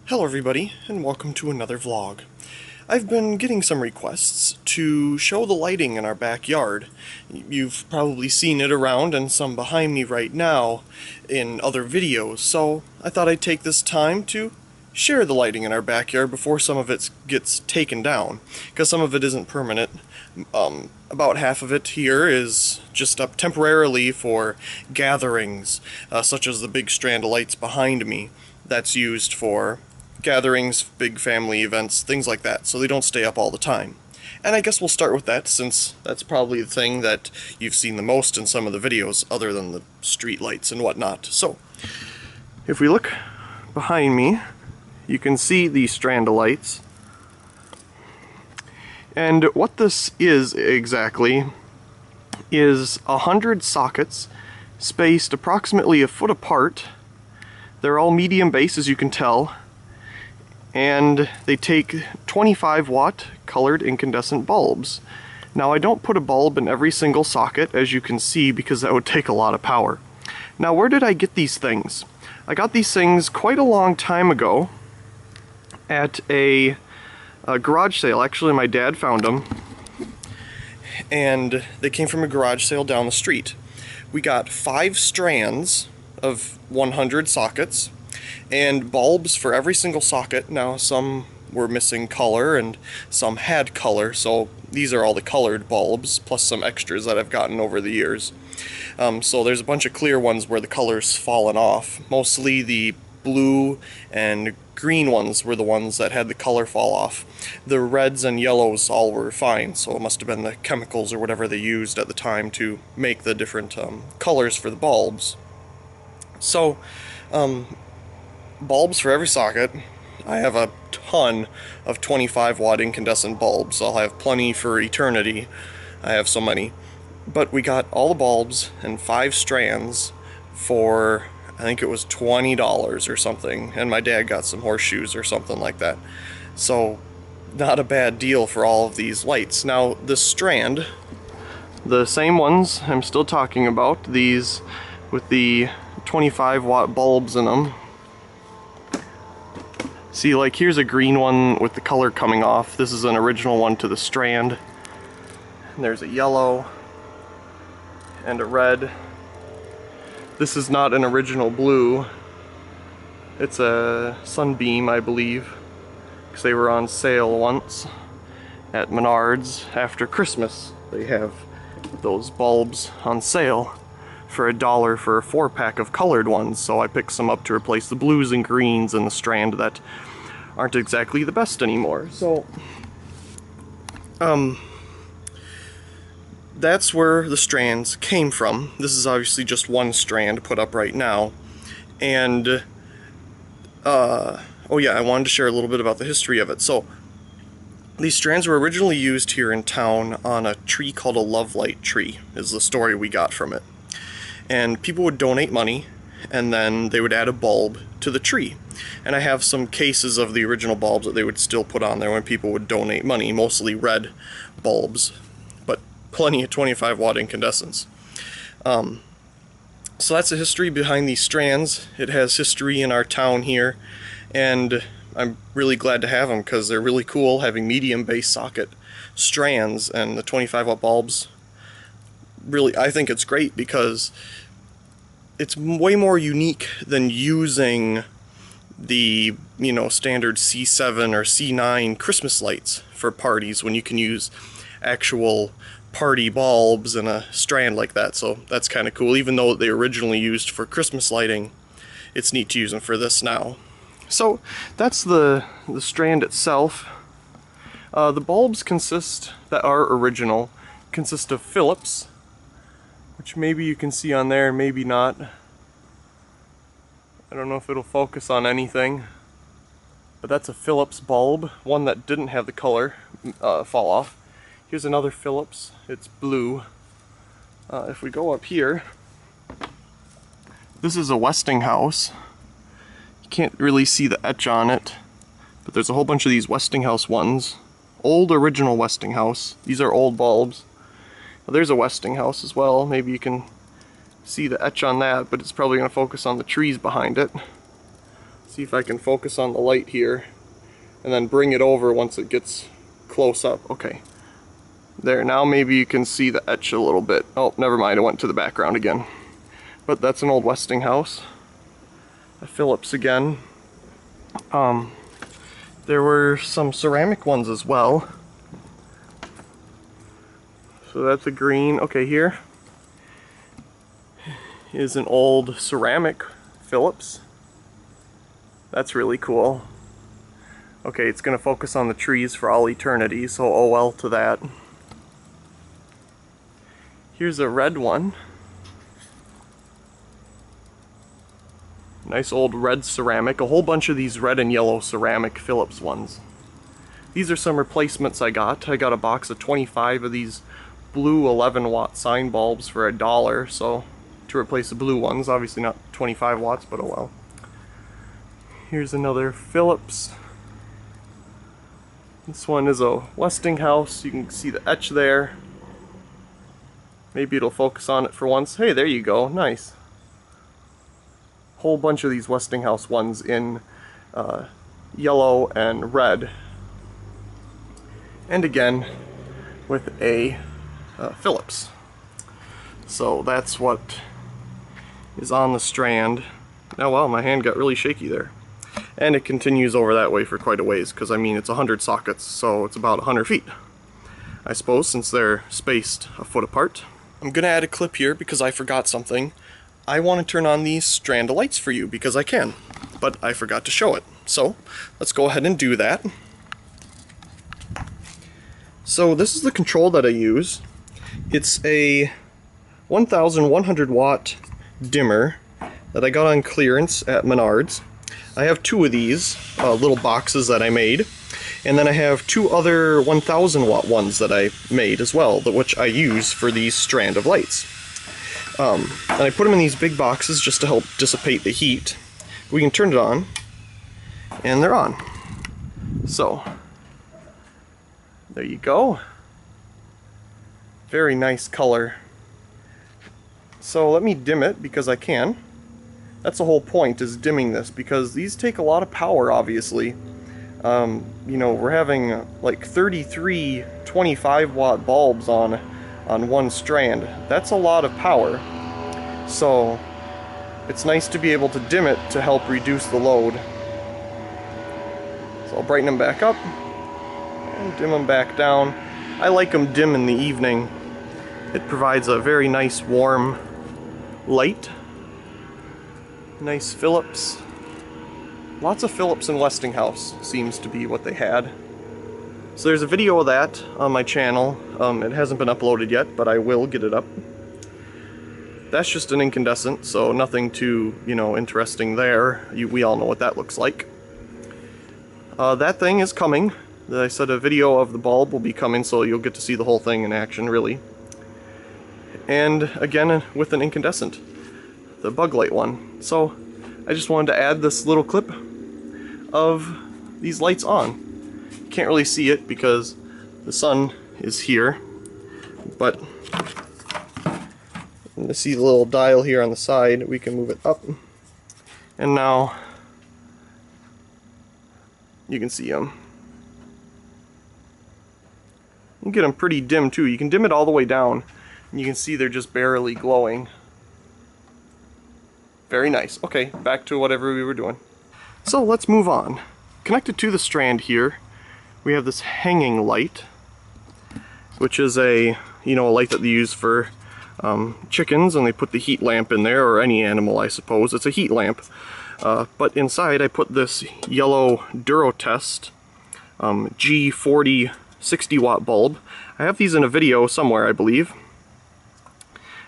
Hello everybody, and welcome to another vlog. I've been getting some requests to show the lighting in our backyard. You've probably seen it around and some behind me right now in other videos, so I thought I'd take this time to share the lighting in our backyard before some of it gets taken down, because some of it isn't permanent. About half of it here is just up temporarily for gatherings, such as the big Strand Lights behind me. That's used for gatherings, big family events, things like that, so they don't stay up all the time. And I guess we'll start with that, since that's probably the thing that you've seen the most in some of the videos, other than the street lights and whatnot. So, if we look behind me, you can see the Strand Lights. And what this is exactly is 100 sockets spaced approximately a foot apart. They're all medium base, as you can tell, and they take 25 watt colored incandescent bulbs. Now, I don't put a bulb in every single socket, as you can see, because that would take a lot of power. Now, where did I get these things? I got these things quite a long time ago at a garage sale. Actually, my dad found them, and they came from a garage sale down the street. We got 5 strands of 100 sockets and bulbs for every single socket. Now, some were missing color and some had color, so these are all the colored bulbs plus some extras that I've gotten over the years. So there's a bunch of clear ones where the color's fallen off. Mostly the blue and green ones were the ones that had the color fall off. The reds and yellows all were fine, so it must have been the chemicals or whatever they used at the time to make the different colors for the bulbs. So, bulbs for every socket. I have a ton of 25 watt incandescent bulbs. I'll have plenty for eternity. I have so many. But we got all the bulbs and 5 strands for, I think it was $20 or something, and my dad got some horseshoes or something like that. So, not a bad deal for all of these lights. Now, the strand, the same ones I'm still talking about, these with the 25 watt bulbs in them. See, like, here's a green one with the color coming off. This is an original one to the strand. And there's a yellow and a red. This is not an original blue. It's a sunbeam, I believe, because they were on sale once at Menards after Christmas. They have those bulbs on sale for $1 for a 4-pack of colored ones, so I picked some up to replace the blues and greens in the strand that aren't exactly the best anymore. So, that's where the strands came from. This is obviously just one strand put up right now. And, oh yeah, I wanted to share a little bit about the history of it. So, these strands were originally used here in town on a tree called a love light tree, is the story we got from it. And people would donate money, and then they would add a bulb to the tree. And I have some cases of the original bulbs that they would still put on there when people would donate money, mostly red bulbs, but plenty of 25 watt incandescents. So that's the history behind these strands. It has history in our town here, and I'm really glad to have them because they're really cool, having medium base socket strands, and the 25 watt bulbs. Really, I think it's great because it's way more unique than using the, you know, standard C7 or C9 Christmas lights for parties, when you can use actual party bulbs in a strand like that. So that's kind of cool. Even though they originally used for Christmas lighting, it's neat to use them for this now. So that's the strand itself. The bulbs that are original consist of Phillips, which maybe you can see on there, maybe not. I don't know if it'll focus on anything, but that's a Phillips bulb, one that didn't have the color fall off. Here's another Phillips, it's blue. If we go up here, this is a Westinghouse. You can't really see the etch on it, but there's a whole bunch of these Westinghouse ones. Old original Westinghouse. These are old bulbs. Well, there's a Westinghouse as well. Maybe you can see the etch on that, but it's probably going to focus on the trees behind it. See if I can focus on the light here and then bring it over once it gets close up. Okay. There, now maybe you can see the etch a little bit. Oh, never mind, it went to the background again. But that's an old Westinghouse. A Philips again. There were some ceramic ones as well. So that's a green. Okay, here is an old ceramic Philips. That's really cool. Okay, it's going to focus on the trees for all eternity, so oh well to that. Here's a red one. Nice old red ceramic. A whole bunch of these red and yellow ceramic Philips ones. These are some replacements I got. I got a box of 25 of these blue 11-watt sign bulbs for $1, so to replace the blue ones. Obviously not 25 watts, but oh well. Here's another Philips. This one is a Westinghouse. You can see the etch there. Maybe it'll focus on it for once. Hey, there you go. Nice. Whole bunch of these Westinghouse ones in yellow and red. And again, with a Philips. So that's what is on the Strand. Oh well, my hand got really shaky there. And it continues over that way for quite a ways, because I mean it's 100 sockets, so it's about 100 feet, I suppose, since they're spaced a foot apart. I'm gonna add a clip here because I forgot something. I want to turn on these Strand Lights for you because I can, but I forgot to show it. So let's go ahead and do that. So this is the control that I use. It's a 1100 watt dimmer that I got on clearance at Menards. I have two of these little boxes that I made, and then I have two other 1000 watt ones that I made as well, which I use for these Strand of lights. And I put them in these big boxes just to help dissipate the heat. We can turn it on, and they're on. So, there you go. Very nice color. So let me dim it because I can. That's the whole point, is dimming this, because these take a lot of power, obviously. You know, we're having like 33 25 watt bulbs on one strand. That's a lot of power. So it's nice to be able to dim it to help reduce the load. So I'll brighten them back up and dim them back down. I like them dim in the evening. It provides a very nice warm light. Nice Philips. Lots of Philips and Westinghouse seems to be what they had. So there's a video of that on my channel. It hasn't been uploaded yet, but I will get it up. That's just an incandescent, so nothing too, you know, interesting there. We all know what that looks like. That thing is coming. I said a video of the bulb will be coming, so you'll get to see the whole thing in action, really. And again, with an incandescent. The bug light one. So I just wanted to add this little clip of these lights on. You can't really see it because the sun is here, but to see the little dial here on the side, we can move it up, and now you can see them. You can get them pretty dim too. You can dim it all the way down, and you can see they're just barely glowing. Very nice. Okay, back to whatever we were doing. So let's move on. Connected to the Strand here, we have this hanging light, which is a light that they use for chickens, and they put the heat lamp in there, or any animal, I suppose. It's a heat lamp. But inside I put this yellow Durotest G40 60 watt bulb. I have these in a video somewhere, I believe.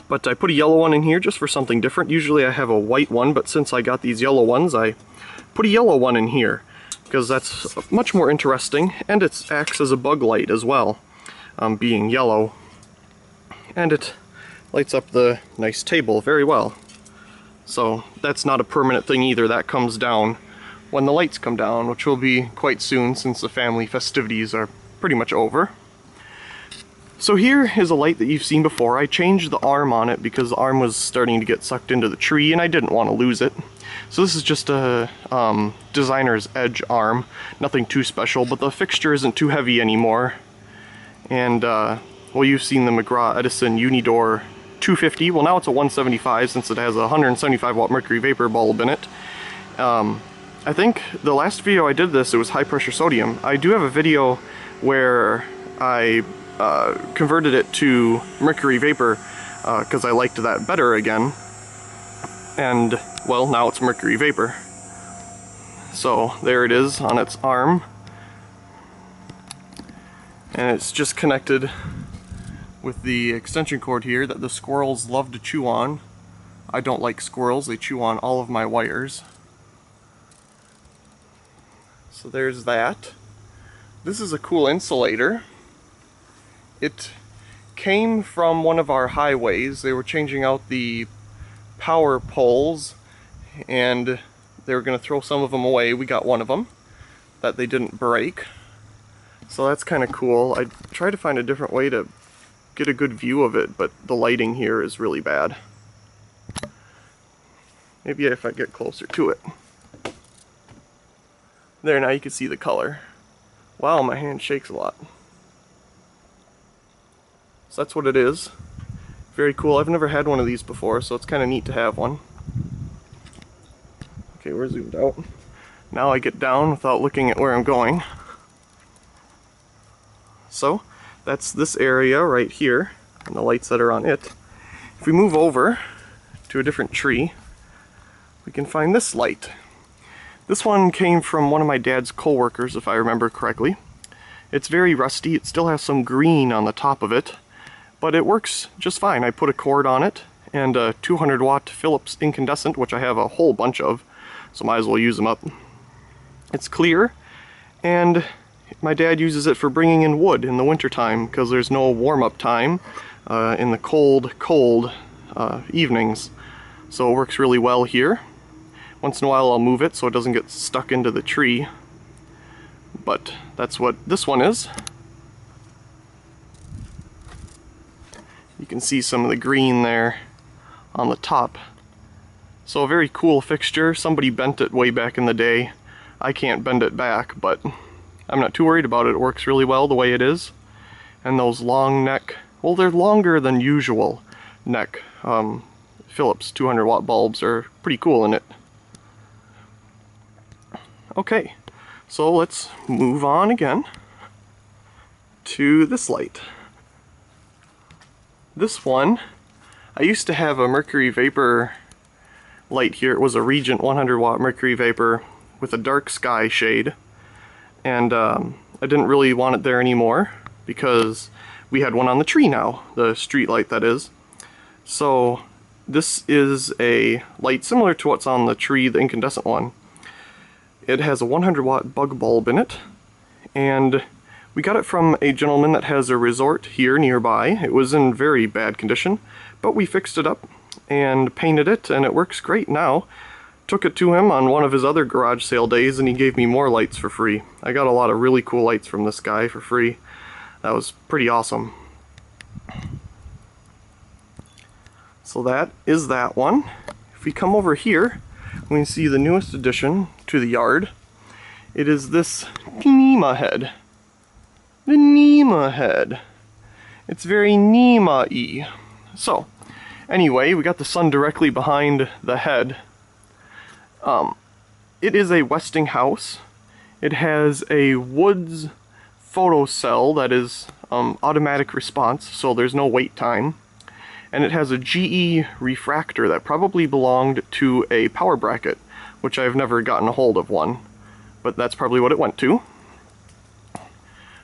But I put a yellow one in here just for something different. Usually I have a white one, but since I got these yellow ones, I put a yellow one in here, because that's much more interesting, and it acts as a bug light as well, being yellow. And it lights up the nice table very well. So that's not a permanent thing either. That comes down when the lights come down, which will be quite soon since the family festivities are pretty much over. So here is a light that you've seen before. I changed the arm on it because the arm was starting to get sucked into the tree and I didn't want to lose it. So this is just a designer's edge arm, nothing too special, but the fixture isn't too heavy anymore. And well, you've seen the McGraw Edison Unidor 250. Well, now it's a 175 since it has a 175 watt mercury vapor bulb in it. I think the last video I did this, it was high pressure sodium. I do have a video where I converted it to mercury vapor because I liked that better again. And, well, now it's mercury vapor. So there it is on its arm. And it's just connected with the extension cord here that the squirrels love to chew on. I don't like squirrels, they chew on all of my wires. So there's that. This is a cool insulator. It came from one of our highways. They were changing out the power poles and they were going to throw some of them away. We got one of them that they didn't break. So that's kind of cool. I tried to find a different way to get a good view of it, but the lighting here is really bad. Maybe if I get closer to it. There, now you can see the color. Wow, my hand shakes a lot. So that's what it is. Very cool. I've never had one of these before, so it's kind of neat to have one. Okay, we're zoomed out. Now I get down without looking at where I'm going. So, that's this area right here, and the lights that are on it. If we move over to a different tree, we can find this light. This one came from one of my dad's co-workers, if I remember correctly. It's very rusty, it still has some green on the top of it, but it works just fine. I put a cord on it, and a 200 watt Philips incandescent, which I have a whole bunch of, so might as well use them up. It's clear, and my dad uses it for bringing in wood in the wintertime, because there's no warm-up time in the cold evenings. So it works really well here. Once in a while I'll move it so it doesn't get stuck into the tree. But that's what this one is. You can see some of the green there on the top. So a very cool fixture. Somebody bent it way back in the day. I can't bend it back, but I'm not too worried about it. It works really well the way it is. And those long neck, well, they're longer than usual neck Philips 200 watt bulbs are pretty cool in it. Okay, so let's move on again to this light. This one, I used to have a mercury vapor light here. It was a Regent 100 watt mercury vapor with a dark sky shade, and I didn't really want it there anymore because we had one on the tree now, the street light that is. So this is a light similar to what's on the tree, the incandescent one. It has a 100 watt bug bulb in it, and we got it from a gentleman that has a resort here nearby. It was in very bad condition, but we fixed it up and painted it, and it works great now. Took it to him on one of his other garage sale days, and he gave me more lights for free. I got a lot of really cool lights from this guy for free. That was pretty awesome. So that is that one. If we come over here, we can see the newest addition to the yard. It is this NEMA Head. The NEMA Head. It's very NEMA-y. So, anyway, we got the sun directly behind the head. It is a Westinghouse. It has a Woods photocell that is automatic response, so there's no wait time. And it has a GE refractor that probably belonged to a power bracket, which I've never gotten a hold of one, but that's probably what it went to.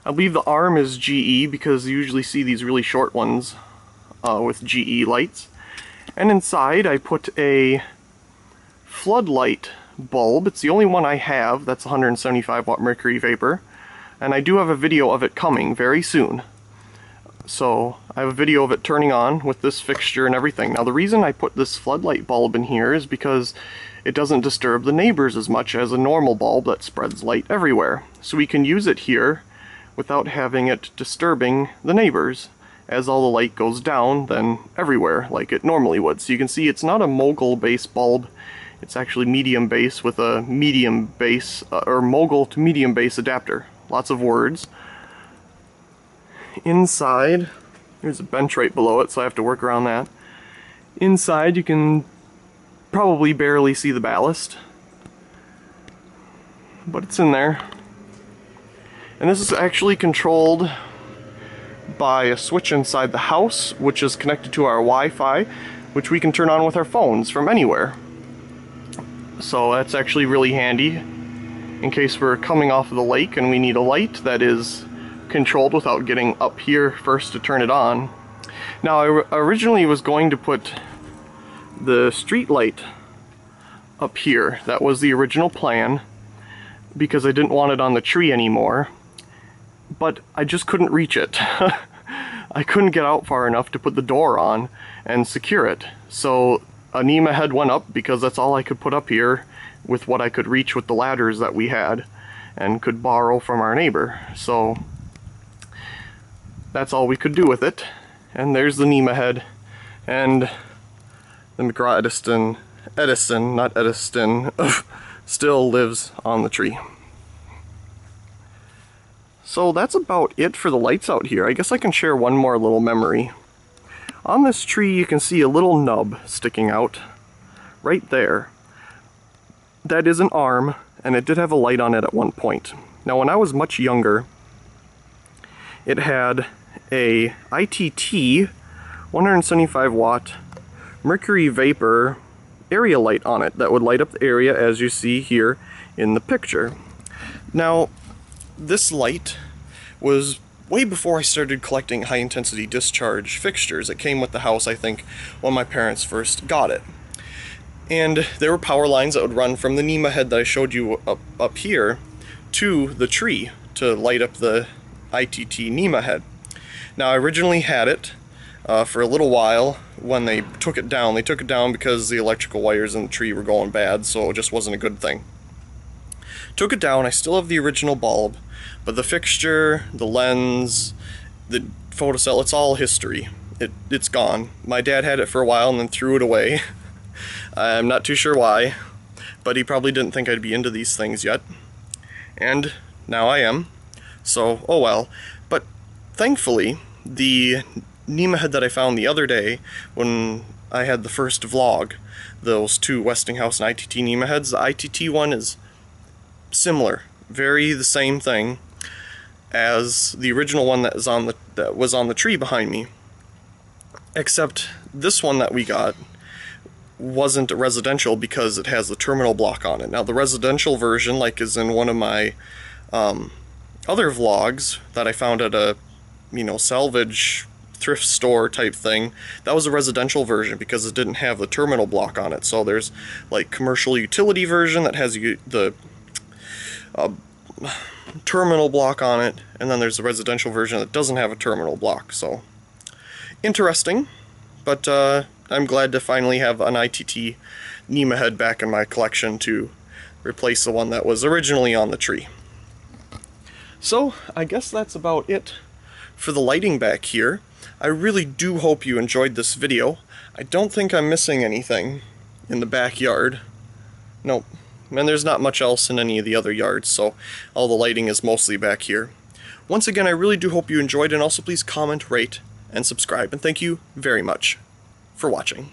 I believe the arm is GE because you usually see these really short ones with GE lights. And inside I put a floodlight bulb. It's the only one I have that's 175 watt mercury vapor, and I do have a video of it coming very soon. So I have a video of it turning on with this fixture and everything. Now the reason I put this floodlight bulb in here is because it doesn't disturb the neighbors as much as a normal bulb that spreads light everywhere. So we can use it here without having it disturbing the neighbors as all the light goes down then everywhere like it normally would. So you can see it's not a mogul base bulb. It's actually medium bass with a medium bass, or mogul to medium bass adapter. Lots of words. Inside, there's a bench right below it, so I have to work around that. Inside you can probably barely see the ballast, but it's in there. And this is actually controlled by a switch inside the house, which is connected to our Wi-Fi, which we can turn on with our phones from anywhere. So that's actually really handy in case we're coming off of the lake and we need a light that is controlled without getting up here first to turn it on. Now, I originally was going to put the street light up here. That was the original plan, because I didn't want it on the tree anymore, but I just couldn't reach it. I couldn't get out far enough to put the door on and secure it. So a NEMA head went up because that's all I could put up here with what I could reach with the ladders that we had and could borrow from our neighbor. So that's all we could do with it. And there's the NEMA head, and the McGraw-Edison, not Edison, still lives on the tree. So that's about it for the lights out here. I guess I can share one more little memory. On this tree you can see a little nub sticking out right there. That is an arm, and it did have a light on it at one point. Now when I was much younger, it had a ITT 175 watt mercury vapor area light on it that would light up the area as you see here in the picture. Now, this light was way before I started collecting high-intensity discharge fixtures. It came with the house, I think, when my parents first got it. And there were power lines that would run from the NEMA head that I showed you up here to the tree to light up the ITT NEMA head. Now, I originally had it for a little while. When they took it down because the electrical wires in the tree were going bad, so it just wasn't a good thing. Took it down. I still have the original bulb, but the fixture, the lens, the photocell, it's all history. It's gone. My dad had it for a while and then threw it away. I'm not too sure why, but he probably didn't think I'd be into these things yet. And now I am. So, oh well. But thankfully, the NEMA head that I found the other day when I had the first vlog, those two Westinghouse and ITT NEMA heads, the ITT one is similar, very the same thing as the original one that was on the tree behind me, except this one that we got wasn't residential because it has the terminal block on it. Now the residential version, like is in one of my other vlogs that I found at a salvage thrift store type thing, that was a residential version because it didn't have the terminal block on it. So there's like commercial utility version that has the terminal block on it, and then there's the residential version that doesn't have a terminal block. So interesting, but I'm glad to finally have an ITT NEMA head back in my collection to replace the one that was originally on the tree. So I guess that's about it for the lighting back here. I really do hope you enjoyed this video. I don't think I'm missing anything in the backyard. Nope. And there's not much else in any of the other yards, so all the lighting is mostly back here. Once again, I really do hope you enjoyed, and also please comment, rate, and subscribe. And thank you very much for watching.